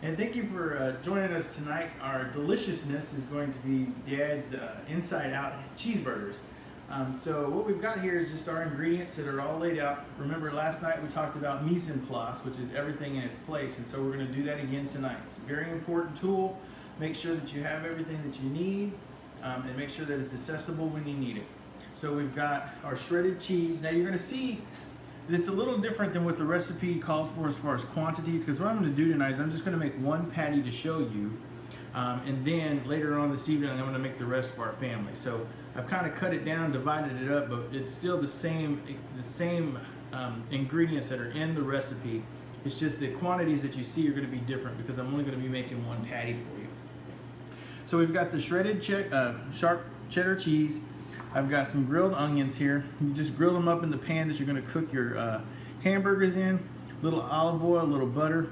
And thank you for joining us tonight. Our deliciousness is going to be Dad's Inside Out cheeseburgers. So what we've got here is just our ingredients that are all laid out. Remember last night we talked about mise en place, which is everything in its place, and so we're going to do that again tonight. It's a very important tool. Make sure that you have everything that you need, and make sure that it's accessible when you need it. So we've got our shredded cheese. Now you're going to see it's a little different than what the recipe calls for as far as quantities, because what I'm going to do tonight is I'm just going to make one patty to show you, and then later on this evening I'm going to make the rest for our family. So I've kind of cut it down, divided it up, but it's still the same ingredients that are in the recipe. It's just the quantities that you see are going to be different because I'm only going to be making one patty for you. So we've got the shredded sharp cheddar cheese. I've got some grilled onions here. You just grill them up in the pan that you're going to cook your hamburgers in. Little olive oil, a little butter,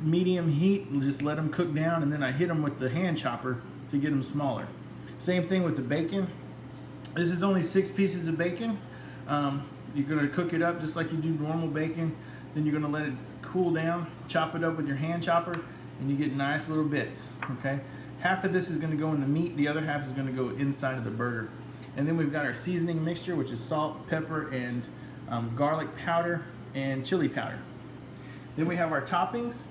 medium heat, and just let them cook down, and then I hit them with the hand chopper to get them smaller. Same thing with the bacon. This is only 6 pieces of bacon. You're going to cook it up just like you do normal bacon. Then you're going to let it cool down, chop it up with your hand chopper, and you get nice little bits. Okay. Half of this is going to go in the meat. The other half is going to go inside of the burger. And then we've got our seasoning mixture, which is salt, pepper, and garlic powder and chili powder. Then we have our toppings.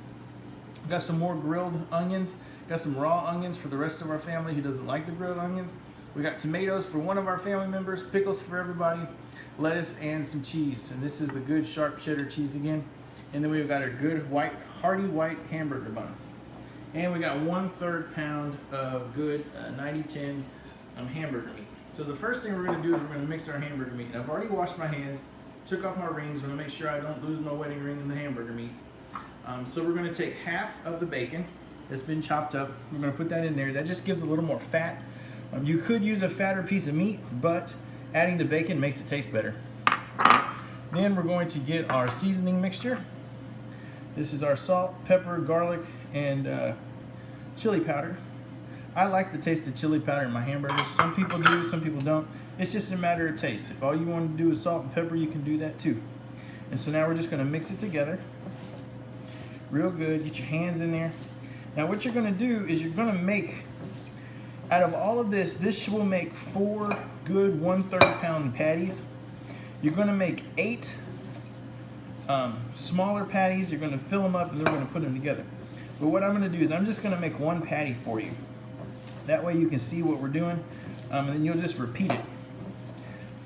We've got some more grilled onions. Got some raw onions for the rest of our family who doesn't like the grilled onions. We got tomatoes for one of our family members, pickles for everybody, lettuce, and some cheese. And this is the good sharp cheddar cheese again. And then we've got our good white, hearty white hamburger buns. And we got 1/3 pound of good 90-10 hamburger meat. So the first thing we're going to do is we're going to mix our hamburger meat. I've already washed my hands, took off my rings. I'm going to make sure I don't lose my wedding ring in the hamburger meat. So we're going to take half of the bacon that's been chopped up. We're going to put that in there. That just gives a little more fat. You could use a fatter piece of meat, but adding the bacon makes it taste better. Then we're going to get our seasoning mixture. This is our salt, pepper, garlic, and chili powder. I like the taste of chili powder in my hamburgers. Some people do, some people don't. It's just a matter of taste. If all you want to do is salt and pepper, you can do that too. And so now we're just going to mix it together real good. Get your hands in there. Now what you're going to do is you're going to make, out of all of this, this will make 4 good 1/3 pound patties. You're going to make 8 smaller patties. You're going to fill them up and then we're going to put them together. But what I'm going to do is I'm just going to make one patty for you. That way you can see what we're doing, and then you'll just repeat it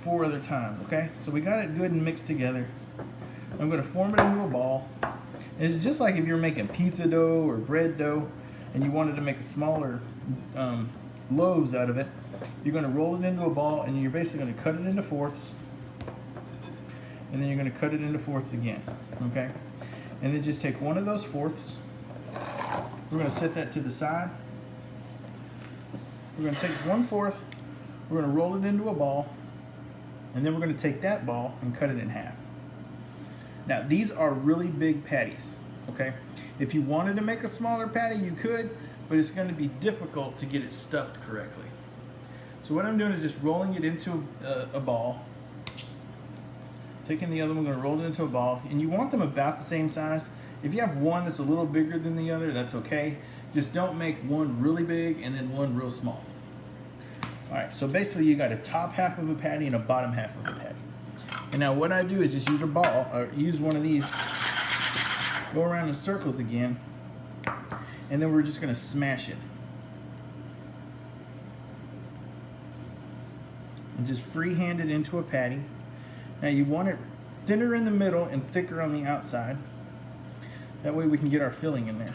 4 other times, okay? So we got it good and mixed together. I'm going to form it into a ball. And it's just like if you're making pizza dough or bread dough and you wanted to make a smaller loaves out of it. You're going to roll it into a ball and you're basically going to cut it into fourths. And then you're going to cut it into fourths again, okay? And then just take one of those fourths. We're going to set that to the side. We're going to take 1/4, we're going to roll it into a ball, and then we're going to take that ball and cut it in half. Now, these are really big patties, okay? If you wanted to make a smaller patty, you could, but it's going to be difficult to get it stuffed correctly. So what I'm doing is just rolling it into a ball, taking the other one, I'm going to roll it into a ball, and you want them about the same size. If you have one that's a little bigger than the other, that's okay. Just don't make one really big and then one real small. All right, so basically you got a top half of a patty and a bottom half of a patty. And now what I do is just use a ball, or use one of these, go around in circles again, and then we're just gonna smash it. And just freehand it into a patty. Now you want it thinner in the middle and thicker on the outside. That way we can get our filling in there.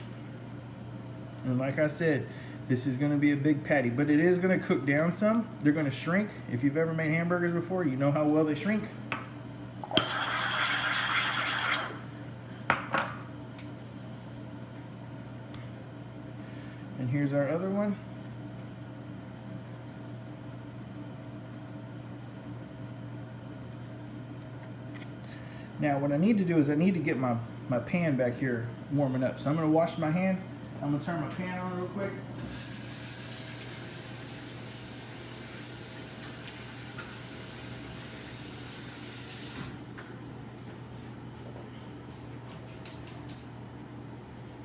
And like I said, this is going to be a big patty, but it is going to cook down some. They're going to shrink. If you've ever made hamburgers before, you know how well they shrink. And here's our other one. Now what I need to do is I need to get my pan back here warming up. So I'm going to wash my hands. I'm going to turn my pan on real quick.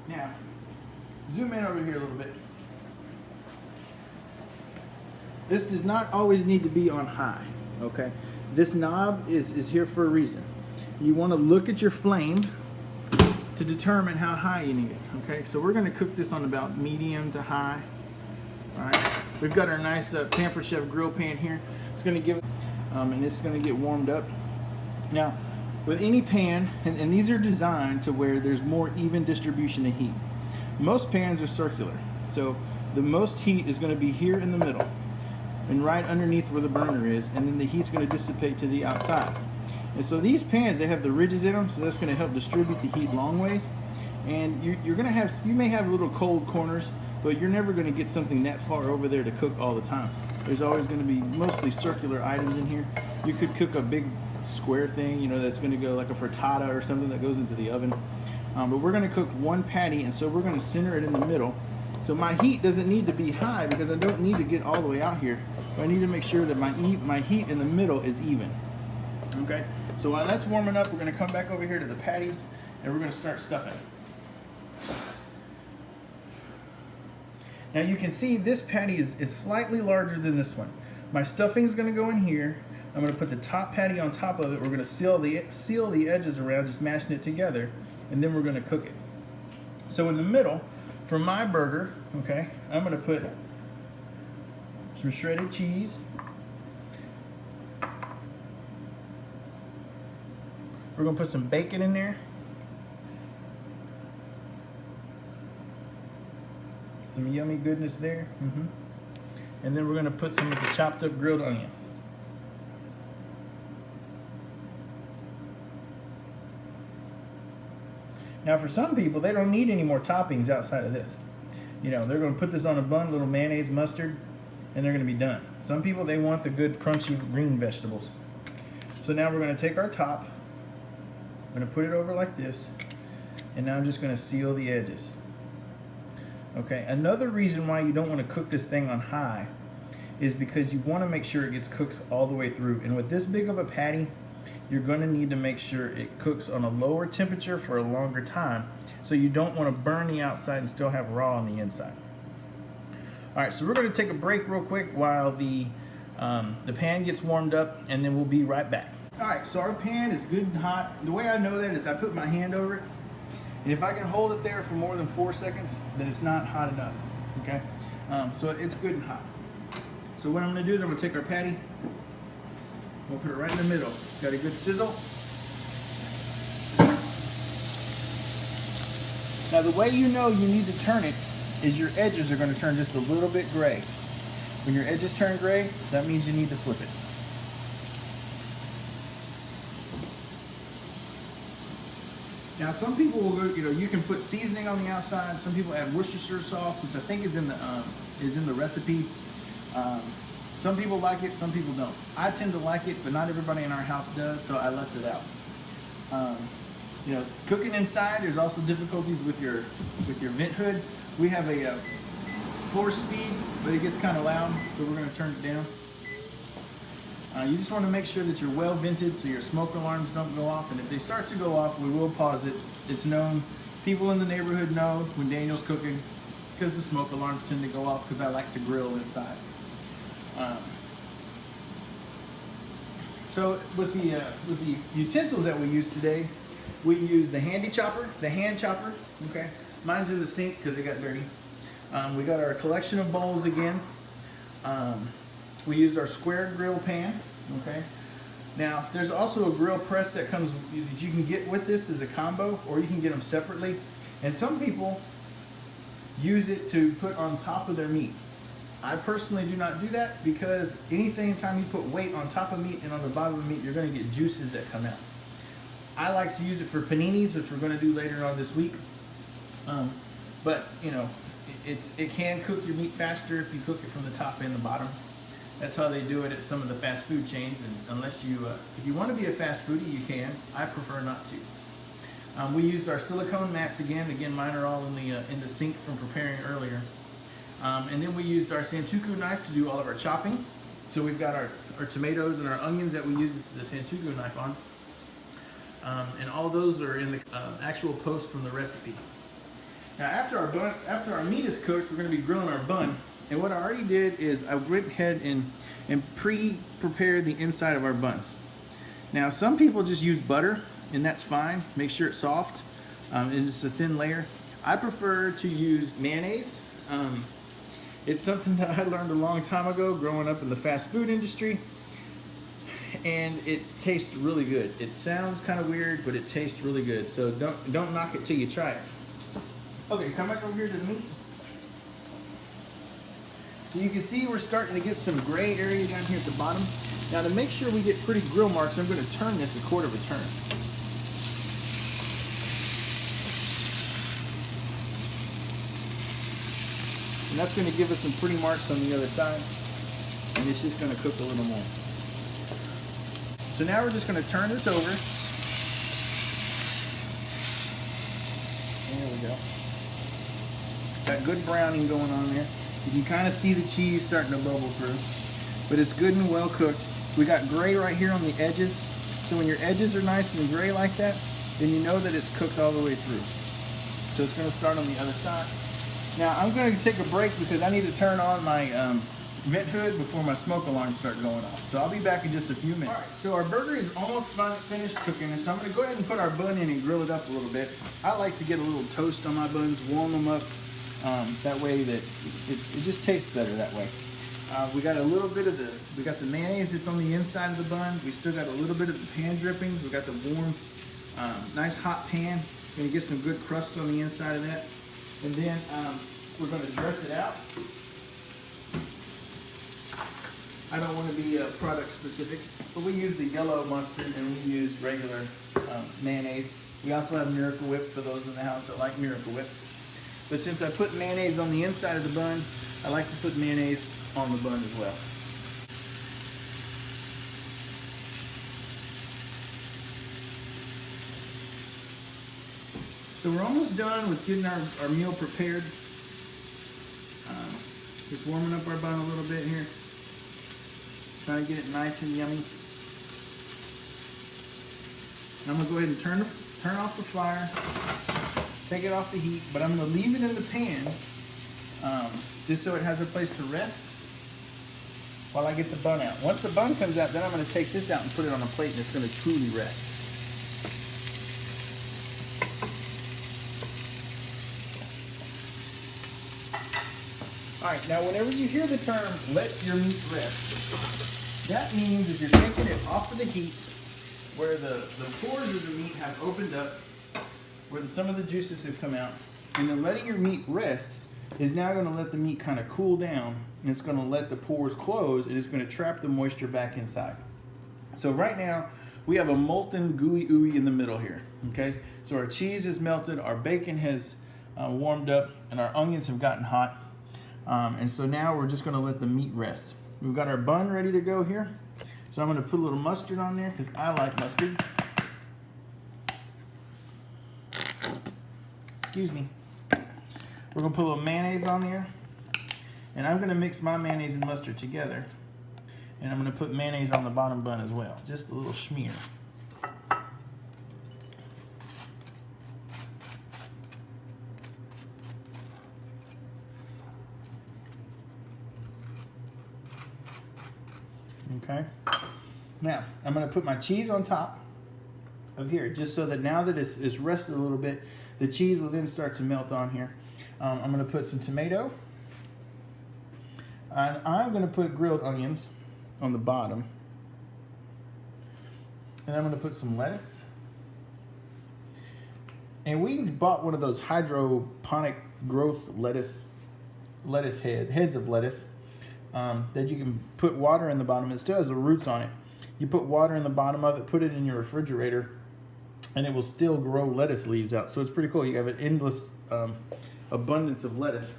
Now, zoom in over here a little bit. This does not always need to be on high, okay? This knob is here for a reason. You want to look at your flame to determine how high you need it, okay? So we're gonna cook this on about medium to high, all right? We've got our nice Pampered Chef grill pan here. It's gonna give it, and it's gonna get warmed up. Now, with any pan, and these are designed to where there's more even distribution of heat. Most pans are circular, so the most heat is gonna be here in the middle and right underneath where the burner is, and then the heat's gonna dissipate to the outside. And so these pans, they have the ridges in them, so that's gonna help distribute the heat long ways. And you're gonna have, you may have little cold corners, but you're never gonna get something that far over there to cook all the time. There's always gonna be mostly circular items in here. You could cook a big square thing, you know, that's gonna go like a frittata or something that goes into the oven. But we're gonna cook one patty, and so we're gonna center it in the middle. So my heat doesn't need to be high because I don't need to get all the way out here. But I need to make sure that my heat in the middle is even. Okay, so while that's warming up, we're gonna come back over here to the patties and we're gonna start stuffing. Now you can see this patty is slightly larger than this one. My stuffing is gonna go in here. I'm gonna put the top patty on top of it. We're gonna seal the edges around, just mashing it together, and then we're gonna cook it. So in the middle, for my burger, okay, I'm gonna put some shredded cheese. We're gonna put some bacon in there. Some yummy goodness there. And then we're gonna put some of the chopped up grilled onions. Now for some people, they don't need any more toppings outside of this. You know, they're gonna put this on a bun, a little mayonnaise, mustard, and they're gonna be done. Some people, they want the good crunchy green vegetables. So now we're gonna take our top, I'm gonna put it over like this, and now I'm just gonna seal the edges. Okay, another reason why you don't wanna cook this thing on high is because you wanna make sure it gets cooked all the way through. And with this big of a patty, you're gonna need to make sure it cooks on a lower temperature for a longer time, so you don't wanna burn the outside and still have raw on the inside. All right, so we're gonna take a break real quick while the pan gets warmed up, and then we'll be right back. All right, so our pan is good and hot. The way I know that is I put my hand over it, and if I can hold it there for more than 4 seconds, then it's not hot enough, okay? So it's good and hot. So what I'm gonna do is I'm gonna take our patty, we'll put it right in the middle. Got a good sizzle. Now the way you know you need to turn it is your edges are gonna turn just a little bit gray. When your edges turn gray, that means you need to flip it. Now some people will go, you know, you can put seasoning on the outside. Some people add Worcestershire sauce, which I think is in the recipe. Some people like it, some people don't. I tend to like it, but not everybody in our house does, so I left it out. You know, cooking inside, there's also difficulties with your vent hood. We have a 4-speed, but it gets kind of loud, so we're going to turn it down. You just want to make sure that you're well vented so your smoke alarms don't go off, and if they start to go off, we will pause it. It's known. People in the neighborhood know when Daniel's cooking because the smoke alarms tend to go off because I like to grill inside. So with the utensils that we use today, we use the handy chopper, the hand chopper, okay? Mine's in the sink because it got dirty. We got our collection of bowls again. We used our square grill pan, okay? Now, there's also a grill press that comes, that you can get with this as a combo, or you can get them separately. And some people use it to put on top of their meat. I personally do not do that because anytime you put weight on top of meat and on the bottom of meat, you're going to get juices that come out. I like to use it for paninis, which we're going to do later on this week. But you know, it can cook your meat faster if you cook it from the top and the bottom. That's how they do it at some of the fast food chains. And unless you, if you want to be a fast foodie, you can. I prefer not to. We used our silicone mats again. Again, mine are all in the sink from preparing earlier. And then we used our Santoku knife to do all of our chopping. So we've got our tomatoes and our onions that we use the Santoku knife on. And all those are in the actual post from the recipe. Now after our meat is cooked, we're going to be grilling our bun. And what I already did is I went ahead and pre-prepared the inside of our buns. Now some people just use butter, and that's fine. Make sure it's soft and just a thin layer. I prefer to use mayonnaise. It's something that I learned a long time ago growing up in the fast food industry, and it tastes really good. It sounds kind of weird, but it tastes really good. So don't knock it till you try it. Okay, come back over here to the meat. So you can see we're starting to get some gray area down here at the bottom. Now to make sure we get pretty grill marks, I'm going to turn this a quarter of a turn. And that's going to give us some pretty marks on the other side. And it's just going to cook a little more. So now we're just going to turn this over. There we go. Got good browning going on there. You can kind of see the cheese starting to bubble through. But it's good and well cooked. We got gray right here on the edges. So when your edges are nice and gray like that, then you know that it's cooked all the way through. So it's going to start on the other side. Now I'm going to take a break because I need to turn on my vent hood before my smoke alarms start going off. So I'll be back in just a few minutes. All right, so our burger is almost finished cooking, so I'm going to go ahead and put our bun in and grill it up a little bit. I like to get a little toast on my buns, warm them up. That way that it just tastes better that way. We got a little bit of we got the mayonnaise that's on the inside of the bun. We still got a little bit of the pan drippings. We got the warm, nice hot pan. Gonna get some good crust on the inside of that. And then we're going to dress it out. I don't want to be product specific, but we use the yellow mustard and we use regular mayonnaise. We also have Miracle Whip for those in the house that like Miracle Whip. But since I put mayonnaise on the inside of the bun, I like to put mayonnaise on the bun as well. So we're almost done with getting our meal prepared. Just warming up our bun a little bit here. Trying to get it nice and yummy. I'm going to go ahead and turn off the fire. Take it off the heat, but I'm going to leave it in the pan just so it has a place to rest while I get the bun out. Once the bun comes out, then I'm going to take this out and put it on a plate and it's going to truly rest. Alright, now whenever you hear the term, let your meat rest, that means if you're taking it off of the heat, where the pores of the meat have opened up, where some of the juices have come out, and then letting your meat rest is now going to let the meat kind of cool down, and it's going to let the pores close, and it's going to trap the moisture back inside. So right now, we have a molten gooey ooey in the middle here, okay? So our cheese is melted, our bacon has warmed up, and our onions have gotten hot. And so now we're just going to let the meat rest. We've got our bun ready to go here. So I'm going to put a little mustard on there because I like mustard. Excuse me. We're going to put a little mayonnaise on there. And I'm going to mix my mayonnaise and mustard together. And I'm going to put mayonnaise on the bottom bun as well. Just a little smear. Okay. Now, I'm going to put my cheese on top of here, just so that now that it's rested a little bit, the cheese will then start to melt on here. I'm going to put some tomato. And I'm going to put grilled onions on the bottom. And I'm going to put some lettuce. And we bought one of those hydroponic growth heads of lettuce. That you can put water in the bottom. It still has the roots on it. You put water in the bottom of it, put it in your refrigerator, and it will still grow lettuce leaves out. So it's pretty cool. You have an endless abundance of lettuce.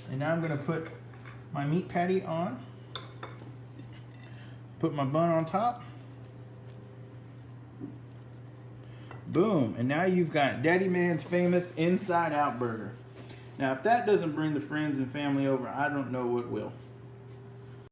And now I'm going to put my meat patty on. Put my bun on top. Boom. And now you've got Daddy Man's famous Inside Out burger. Now, if that doesn't bring the friends and family over, I don't know what will.